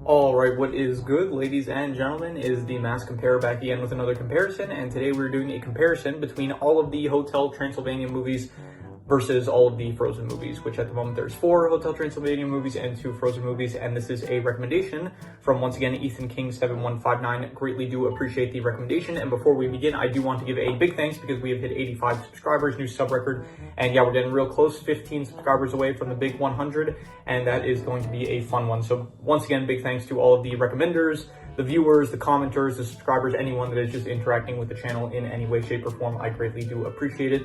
Alright, what is good, ladies and gentlemen, is the Mass Compare back again with another comparison, and today we're doing a comparison between all of the Hotel Transylvania movies versus all of the Frozen movies, which at the moment there's 4 Hotel Transylvania movies and 2 Frozen movies, and this is a recommendation from, once again, Ethan King 7159. Greatly do appreciate the recommendation, and before we begin, I do want to give a big thanks because we have hit 85 subscribers, new sub record, and yeah, we're getting real close, 15 subscribers away from the big 100, and that is going to be a fun one. So once again, big thanks to all of the recommenders, the viewers, the commenters, the subscribers, anyone that is just interacting with the channel in any way, shape, or form. I greatly do appreciate it.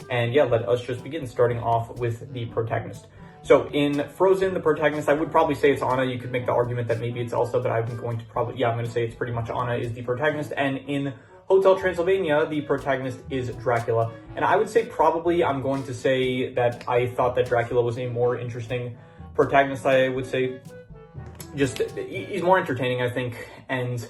And yeah, let us just begin, starting off with the protagonist. So in Frozen, the protagonist, I would probably say it's Anna. You could make the argument that maybe it's Elsa, but I'm going to say it's pretty much Anna is the protagonist. And in Hotel Transylvania, the protagonist is Dracula. And I would say probably I'm going to say that I thought that Dracula was a more interesting protagonist. I would say just he's more entertaining, I think, and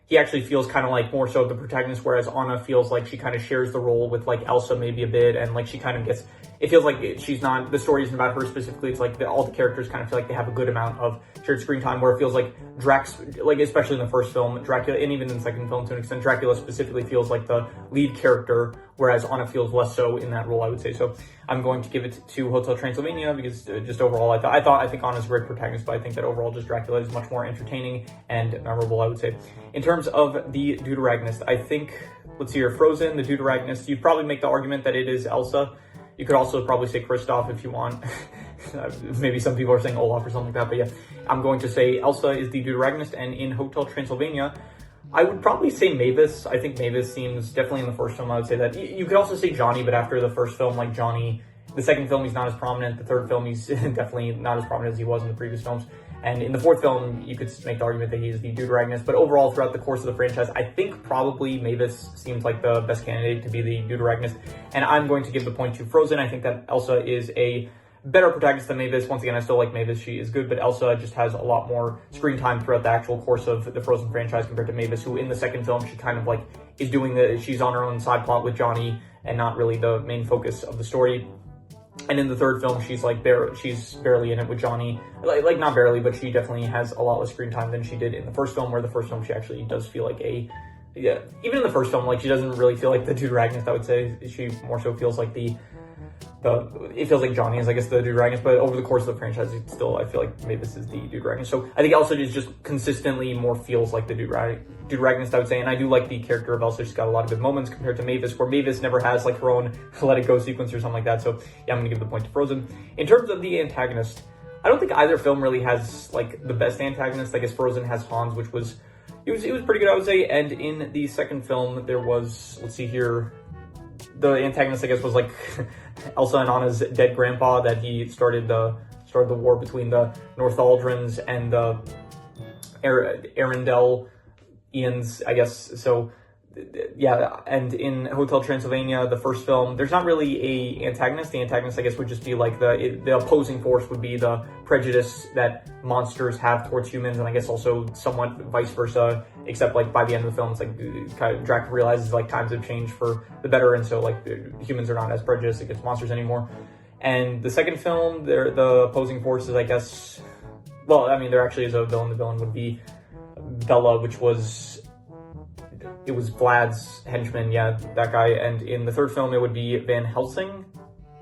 he actually feels kind of like more so the protagonist, whereas Anna feels like she kind of shares the role with like Elsa maybe a bit, and like she kind of gets, it feels like she's not, the story isn't about her specifically, it's like all the characters kind of feel like they have a good amount of shared screen time, where it feels like Drax, like especially in the first film, Dracula, and even in the second film to an extent, Dracula specifically feels like the lead character, whereas Anna feels less so in that role, I would say. So I'm going to give it to Hotel Transylvania because just overall, I think Anna's a great protagonist, but I think that overall just Dracula is much more entertaining and memorable, I would say. In terms of the Deuteragonist, I think, let's see here, Frozen, the Deuteragonist, you'd probably make the argument that it is Elsa. You could also probably say Kristoff if you want. Maybe some people are saying Olaf or something like that, but yeah, I'm going to say Elsa is the Deuteragonist, and in Hotel Transylvania, I would probably say Mavis. I think Mavis seems, definitely in the first film, I would say that. You could also say Johnny, but after the first film, like Johnny, the second film, he's not as prominent. The third film, he's definitely not as prominent as he was in the previous films. And in the fourth film, you could make the argument that he's the Deuteragonist. But overall, throughout the course of the franchise, I think probably Mavis seems like the best candidate to be the Deuteragonist. And I'm going to give the point to Frozen. I think that Elsa is a better protagonist than Mavis. Once again, I still like Mavis. She is good, but Elsa just has a lot more screen time throughout the actual course of the Frozen franchise compared to Mavis, who in the second film, she kind of like is doing she's on her own side plot with Johnny and not really the main focus of the story. And in the third film, she's like she's barely in it with Johnny. Like not barely, but she definitely has a lot less screen time than she did in the first film, where the first film she actually does feel like even in the first film, like she doesn't really feel like the Deuteragonist, I would say. She more so feels like it feels like Johnny is, I guess, the Deuteragonist, but over the course of the franchise, it's still, I feel like Mavis is the Deuteragonist. So I think Elsa is just consistently more feels like the Deuteragonist, I would say, and I do like the character of Elsa. She's got a lot of good moments compared to Mavis, where Mavis never has like her own Let It Go sequence or something like that. So yeah, I'm gonna give the point to Frozen. In terms of the antagonist, I don't think either film really has like the best antagonist. I guess Frozen has Hans, which was, it was pretty good, I would say, and in the second film, there was, let's see here, the antagonist, I guess, was like Elsa and Anna's dead grandpa, that he started the war between the Northaldrins and the Arendelle Ians, I guess. So yeah, and in Hotel Transylvania, the first film, there's not really a antagonist. The antagonist, I guess, would just be like the opposing force would be the prejudice that monsters have towards humans, and I guess also somewhat vice versa, except like by the end of the film, it's like kind of Dracula realizes like times have changed for the better, and so like humans are not as prejudiced against monsters anymore. And the second film, the opposing forces, I guess, well, I mean, there actually is a villain. The villain would be Bella, which was, it was Vlad's henchman, yeah, that guy. And in the third film, it would be Van Helsing,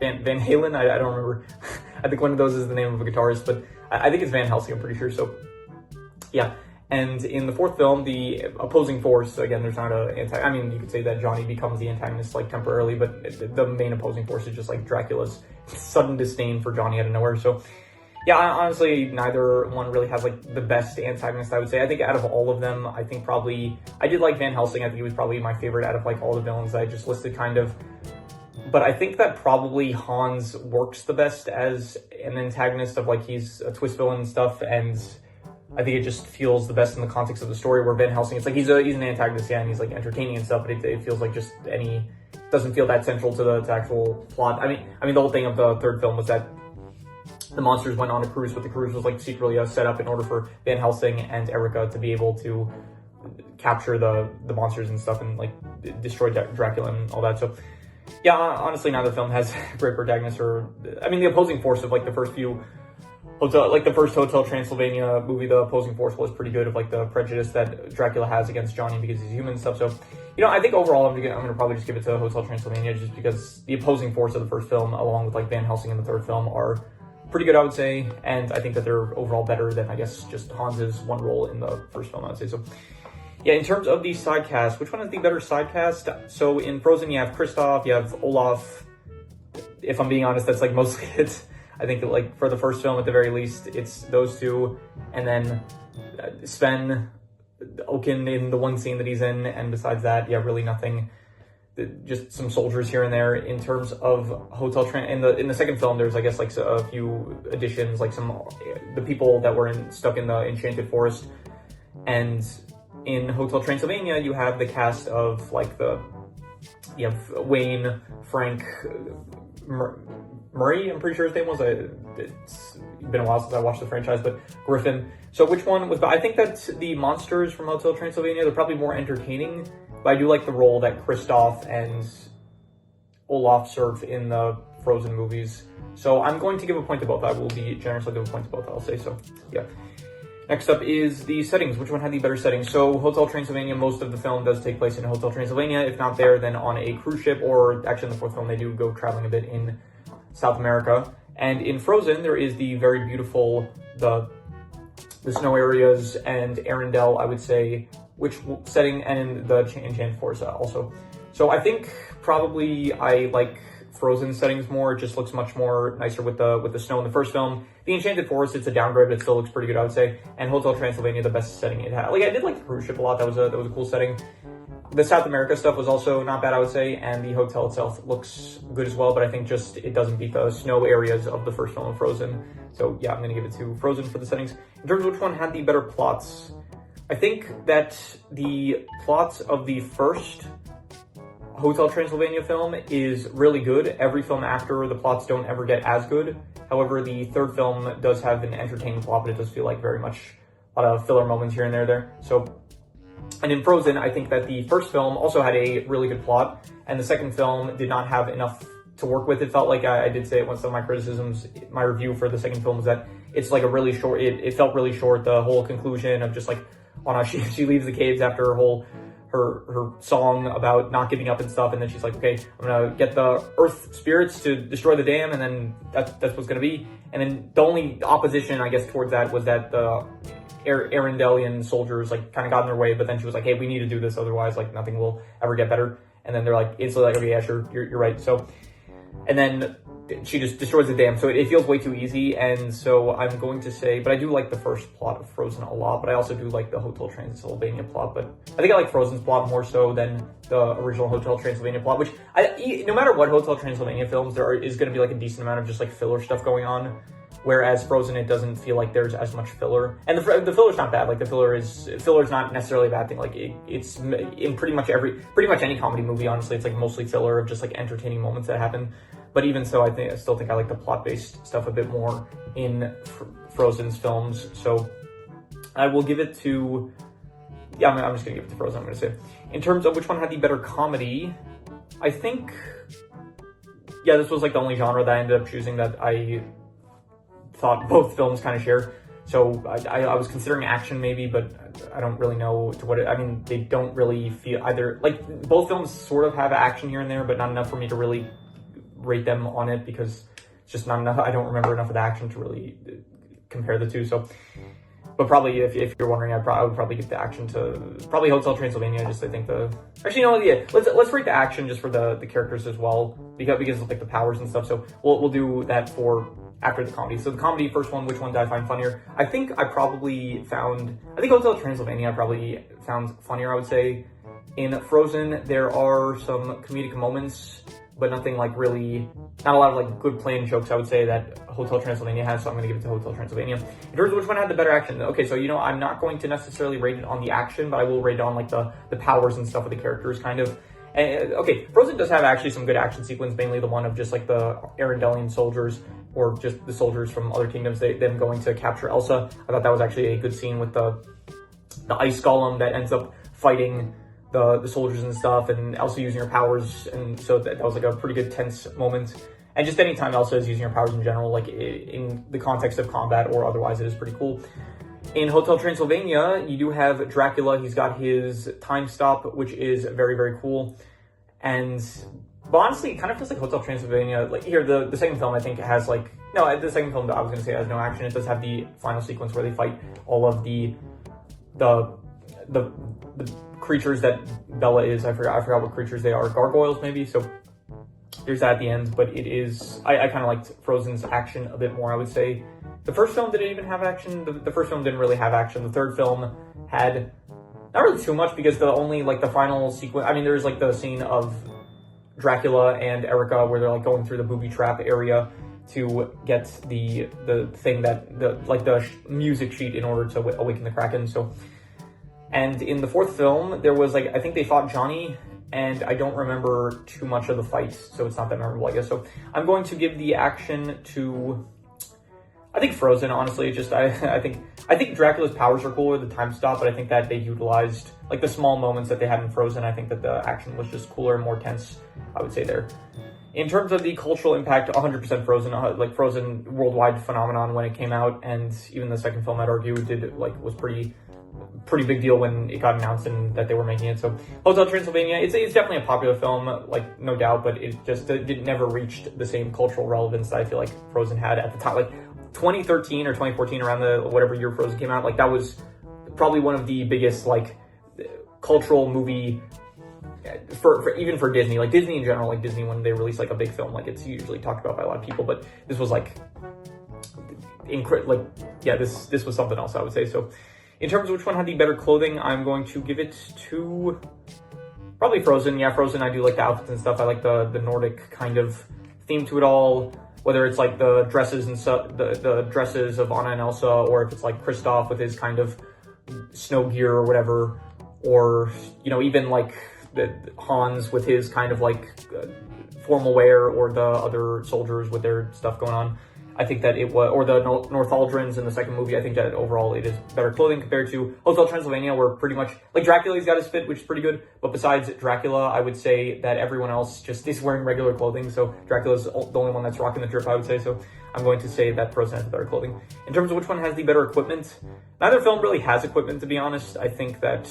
Van Halen, I don't remember. I think one of those is the name of a guitarist, but I think it's Van Helsing, I'm pretty sure. So yeah. And in the fourth film, the opposing force, again, there's not I mean, you could say that Johnny becomes the antagonist like temporarily, but the main opposing force is just like Dracula's sudden disdain for Johnny out of nowhere. So yeah, honestly, neither one really has like the best antagonist, I would say. I think out of all of them, I think probably, I did like Van Helsing. I think he was probably my favorite out of like all the villains that I just listed kind of. But I think that probably Hans works the best as an antagonist, of like he's a twist villain and stuff, and I think it just feels the best in the context of the story, where Van Helsing, it's like he's an antagonist, yeah, and he's like entertaining and stuff, but it feels like just doesn't feel that central to the actual plot. I mean the whole thing of the third film was that the monsters went on a cruise, but the cruise was like secretly set up in order for Van Helsing and Erica to be able to capture the monsters and stuff and like destroy Dracula and all that. So yeah, honestly, neither film has great protagonists, or, I mean, the opposing force of like the first few Hotel, like the first Hotel Transylvania movie, the opposing force was pretty good of like the prejudice that Dracula has against Johnny because he's human and stuff. So, I think overall I'm gonna probably just give it to Hotel Transylvania just because the opposing force of the first film, along with like Van Helsing in the third film, are pretty good, I would say, and I think that they're overall better than I guess just Hans's one role in the first film, I would say. So, yeah, in terms of the side cast, which one is the better side cast? So in Frozen, you have Kristoff, you have Olaf. If I'm being honest, that's like mostly it. I think that like for the first film, at the very least, it's those two, and then Sven Oken in the one scene that he's in, and besides that, yeah, really nothing. Just some soldiers here and there. In terms of in the second film, there's I guess like a few additions, like the people that were stuck in the Enchanted Forest, and in Hotel Transylvania, you have the cast of like you have Wayne, Frank, Murray, I'm pretty sure his name was. It's been a while since I watched the franchise, but Griffin. So which one was? I think that the monsters from Hotel Transylvania, they're probably more entertaining, but I do like the role that Kristoff and Olaf serve in the Frozen movies. So I'm going to give a point to both. I will be generous. I'll give a point to both, I'll say. So yeah. Next up is the settings. Which one had the better settings? So Hotel Transylvania, most of the film does take place in Hotel Transylvania. If not there, then on a cruise ship, or actually in the fourth film, they do go traveling a bit in South America. And in Frozen, there is the very beautiful, the snow areas and Arendelle, I would say, which setting, and in the Enchanted Forest also. So I think probably I like Frozen settings more. It just looks much more nicer with the snow in the first film. The Enchanted Forest, it's a downgrade, but it still looks pretty good, I would say. And Hotel Transylvania, the best setting it had. Like I did like the cruise ship a lot. That was a cool setting. The South America stuff was also not bad, I would say, and the hotel itself looks good as well, but I think just it doesn't beat the snow areas of the first film of Frozen. So yeah, I'm gonna give it to Frozen for the settings. In terms of which one had the better plots, I think that the plots of the first Hotel Transylvania film is really good. Every film after, the plots don't ever get as good. However, the third film does have an entertaining plot, but it does feel like very much a lot of filler moments here and there. So, and in Frozen, I think that the first film also had a really good plot, and the second film did not have enough to work with. It felt like, I did say it once, some of my criticisms, my review for the second film was that it's like a really short, it felt really short, the whole conclusion of just like, she leaves the caves after her song about not giving up and stuff, and then she's like, okay, I'm gonna get the earth spirits to destroy the dam, and then that's what's gonna be. And then the only opposition, I guess, towards that was that the Arendellian soldiers like kind of got in their way, but then she was like, hey, we need to do this, otherwise like nothing will ever get better. And then they're like instantly like, okay, yeah, sure, you're right. So, and then she just destroys the dam. So it feels way too easy. And so I'm going to say, but I do like the first plot of Frozen a lot, but I also do like the Hotel Transylvania plot. But I think I like Frozen's plot more so than the original Hotel Transylvania plot, which no matter what Hotel Transylvania films, is going to be like a decent amount of just like filler stuff going on. Whereas Frozen, it doesn't feel like there's as much filler, and the filler's not bad. Like the filler's not necessarily a bad thing. Like it's in pretty much any comedy movie. Honestly, it's like mostly filler of just like entertaining moments that happen. But even so, I still think I like the plot-based stuff a bit more in Frozen's films. So I will give it to, yeah, I'm just gonna give it to Frozen. I'm gonna say, in terms of which one had the better comedy, I think, yeah, this was like the only genre that I ended up choosing that I thought both films kind of share. So I was considering action maybe, but I don't really know to what I mean, they don't really feel either, like both films sort of have action here and there, but not enough for me to really rate them on it because it's just not enough. I don't remember enough of the action to really compare the two. So, but probably if you're wondering, I would probably give the action to probably Hotel Transylvania. Just I think let's rate the action just for the characters as well because of like the powers and stuff. So we'll do that for after the comedy. So the comedy first one, which one did I find funnier? I think Hotel Transylvania I probably found funnier, I would say. In Frozen, there are some comedic moments, but nothing like really, not a lot of like good planned jokes, I would say, that Hotel Transylvania has, so I'm going to give it to Hotel Transylvania. In terms of which one had the better action, okay, so I'm not going to necessarily rate it on the action, but I will rate it on like the powers and stuff of the characters, kind of. And, okay, Frozen does have actually some good action sequence, mainly the one of just like the Arendellian soldiers, or just the soldiers from other kingdoms, them going to capture Elsa. I thought that was actually a good scene with the ice golem that ends up fighting the soldiers and stuff, and Elsa using her powers, and so that was like a pretty good tense moment. And just anytime Elsa is using her powers in general, like in the context of combat or otherwise, it is pretty cool. In Hotel Transylvania, you do have Dracula. He's got his time stop, which is very, very cool. But honestly, it kind of feels like Hotel Transylvania. Like here, the second film, I think, has like, no, the second film I was going to say has no action. It does have the final sequence where they fight all of the creatures that Bella is. I forgot what creatures they are. Gargoyles, maybe. So there's that at the end. But it is, I kind of liked Frozen's action a bit more, I would say. The first film didn't even have action. The first film didn't really have action. The third film had not really too much, because the final sequence, I mean, there's like the scene of Dracula and Erica where they're like going through the booby trap area to get the thing that the music sheet in order to awaken the Kraken. So, and in the fourth film, there was like, I think they fought Johnny, and I don't remember too much of the fight, so it's not that memorable, I guess. So I'm going to give the action to, I think, Frozen, honestly. Just I think Dracula's powers are cooler, the time stop, but I think that they utilized like the small moments that they had in Frozen. I think that the action was just cooler and more tense, I would say there. In terms of the cultural impact, 100% Frozen. Like Frozen, worldwide phenomenon when it came out, and even the second film, I'd argue, was pretty big deal when it got announced and that they were making it. So Hotel Transylvania, it's definitely a popular film, like no doubt, but it never reached the same cultural relevance that I feel like Frozen had at the time. Like 2013 or 2014, around the whatever year Frozen came out, like that was probably one of the biggest like cultural movie for even for Disney, like Disney in general. Like Disney, when they release like a big film, like it's usually talked about by a lot of people, but this was like this was something else, I would say. So in terms of which one had the better clothing, I'm going to give it to probably Frozen. Yeah, Frozen, I do like the outfits and stuff. I like the Nordic kind of theme to it all, whether it's like the dresses and the dresses of Anna and Elsa, or if it's like Kristoff with his kind of snow gear or whatever, or, you know, even like the Hans with his kind of like formal wear, or the other soldiers with their stuff going on. I think that it was, or the Northaldrins in the second movie, I think that overall it is better clothing compared to Hotel Transylvania, where pretty much, like Dracula's got his fit, which is pretty good, but besides Dracula, I would say that everyone else just is wearing regular clothing, so Dracula's the only one that's rocking the drip, I would say. So I'm going to say that Frozen has the better clothing. In terms of which one has the better equipment, neither film really has equipment, to be honest. I think that,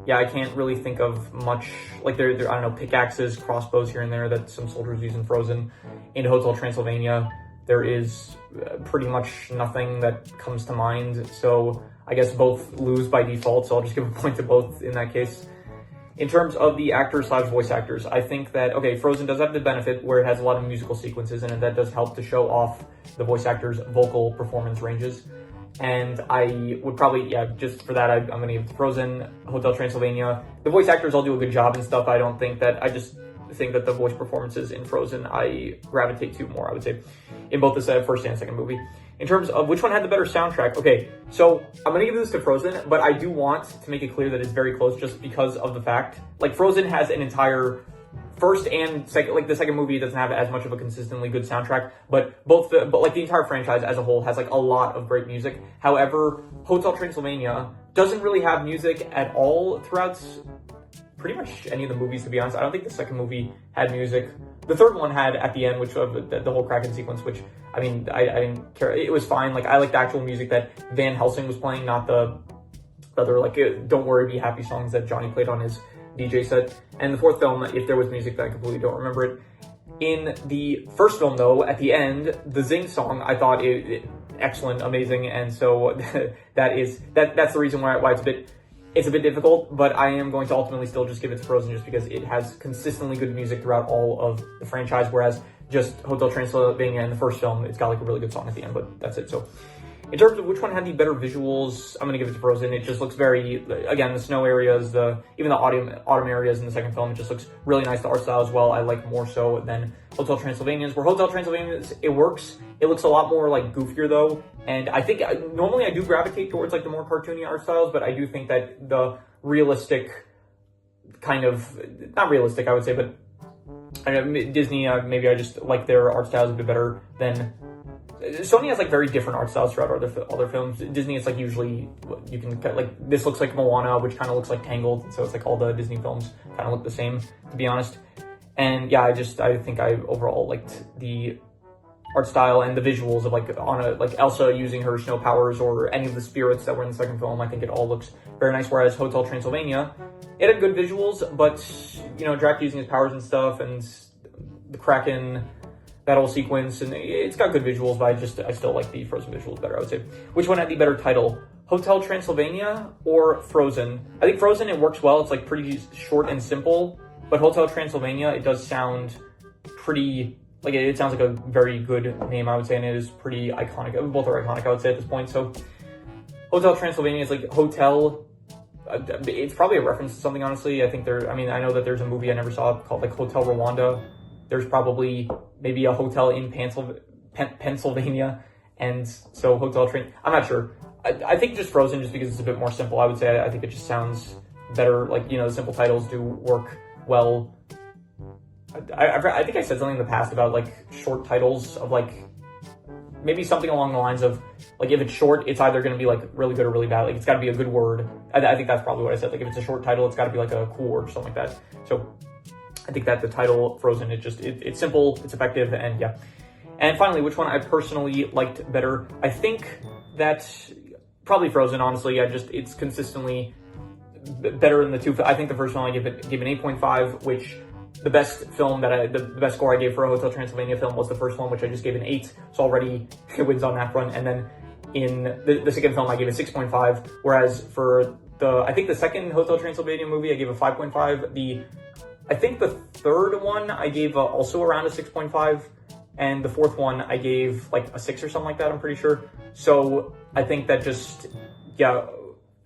yeah, I can't really think of much, like there I don't know, pickaxes, crossbows here and there that some soldiers use in Frozen. In Hotel Transylvania, there is pretty much nothing that comes to mind, so I guess both lose by default, so I'll just give a point to both in that case. In terms of the actors/voice actors, I think that, okay, Frozen does have the benefit where it has a lot of musical sequences in it that does help to show off the voice actors' vocal performance ranges. And I would probably, yeah, just for that, I'm going to give Frozen. Hotel Transylvania, the voice actors all do a good job and stuff. I just think that the voice performances in Frozen I gravitate to more, I would say, in both the first and second movie. In terms of which one had the better soundtrack, okay, so I'm gonna give this to Frozen, but I do want to make it clear that it's very close, just because of the fact, like, Frozen has an entire first and second, like the second movie doesn't have as much of a consistently good soundtrack, but like the entire franchise as a whole has like a lot of great music. However, Hotel Transylvania doesn't really have music at all throughout pretty much any of the movies, to be honest. I don't think the second movie had music. The third one had at the end, which of the whole Kraken sequence, which, I mean, I didn't care. It was fine. Like, I like the actual music that Van Helsing was playing, not the other, like, Don't Worry, Be Happy songs that Johnny played on his DJ set. And the fourth film, if there was music, that I completely don't remember it. In the first film, though, at the end, the Zing song, I thought it excellent, amazing, and so that's the reason why it's a bit difficult, but I am going to ultimately still just give it to Frozen, just because it has consistently good music throughout all of the franchise, whereas just Hotel Transylvania in the first film, it's got like a really good song at the end, but that's it. So in terms of which one had the better visuals, I'm going to give it to Frozen. It just looks very, again, the snow areas, even the autumn areas in the second film, it just looks really nice. The art style as well, I like more so than Hotel Transylvania's. Where Hotel Transylvania's, it works. It looks a lot more like goofier though. And I think normally I do gravitate towards like the more cartoony art styles, but I do think that the realistic kind of, not realistic, I would say, but Disney, maybe I just like their art styles a bit better than Sony has like very different art styles throughout other films. Disney, it's like usually you can like, this looks like Moana, which kind of looks like Tangled, so it's like all the Disney films kind of look the same, to be honest. And yeah, I think I overall liked the art style and the visuals of like Elsa using her snow powers or any of the spirits that were in the second film. I think it all looks very nice. Whereas Hotel Transylvania, it had good visuals, but Drac using his powers and stuff, and the Kraken, that whole sequence, and it's got good visuals, but I still like the Frozen visuals better, I would say. Which one had the better title? Hotel Transylvania or Frozen? I think Frozen, it works well. It's like pretty short and simple, but Hotel Transylvania, it does sound pretty, like it sounds like a very good name, I would say, and it is pretty iconic. Both are iconic, I would say, at this point. So Hotel Transylvania is like hotel. It's probably a reference to something, honestly. I know that there's a movie I never saw called like Hotel Rwanda. There's probably maybe a hotel in Pennsylvania, and so I'm not sure. I think just Frozen, just because it's a bit more simple, I would say. I think it just sounds better. Like, the simple titles do work well. I think I said something in the past about like short titles of like maybe something along the lines of like, if it's short, it's either going to be like really good or really bad. Like, it's got to be a good word. I think that's probably what I said. Like, if it's a short title, it's got to be like a cool word or something like that. So I think that the title Frozen, it's simple, it's effective, and yeah. And finally, which one I personally liked better? I think that probably Frozen, honestly. It's consistently better than the two. I think the first one I gave an 8.5, which the best score I gave for a Hotel Transylvania film was the first one, which I just gave an 8. So already it wins on that front. And then in the second film, I gave a 6.5. Whereas for I think the second Hotel Transylvania movie, I gave a 5.5. I think the third one I gave also around a 6.5. And the fourth one I gave like a 6 or something like that, I'm pretty sure. So I think that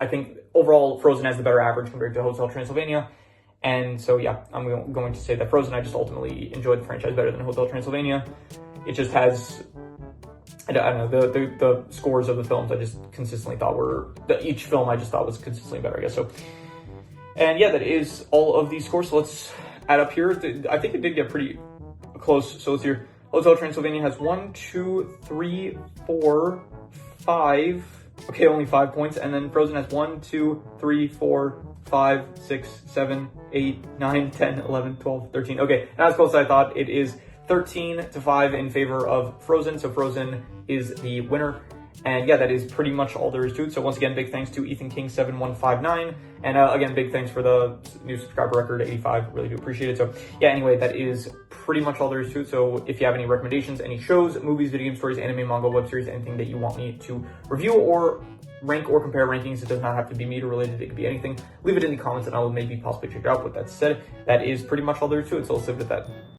I think overall Frozen has the better average compared to Hotel Transylvania. And so, yeah, I'm going to say that Frozen, I just ultimately enjoyed the franchise better than Hotel Transylvania. It just has, I don't know, the scores of the films I just consistently thought each film I just thought was consistently better, I guess. So, and yeah, that is all of these scores. So let's add up here. I think it did get pretty close. So let's see here. Hotel Transylvania has 1, 2, 3, 4, 5. Okay, only 5 points. And then Frozen has 1, 2, 3, 4, 5, 6, 7, 8, 9, 10, 11, 12, 13. Okay, not as close as I thought. It is 13-5 in favor of Frozen. So Frozen is the winner. And yeah, that is pretty much all there is to it. So once again, big thanks to Ethan King 7159. And again, big thanks for the new subscriber record, 85. Really do appreciate it. So yeah, anyway, that is pretty much all there is to it. So if you have any recommendations, any shows, movies, video game stories, anime, manga, web series, anything that you want me to review or rank or compare rankings, it does not have to be media related. It could be anything. Leave it in the comments and I will maybe possibly check it out. With that said, that is pretty much all there is to it. So let's leave it at that.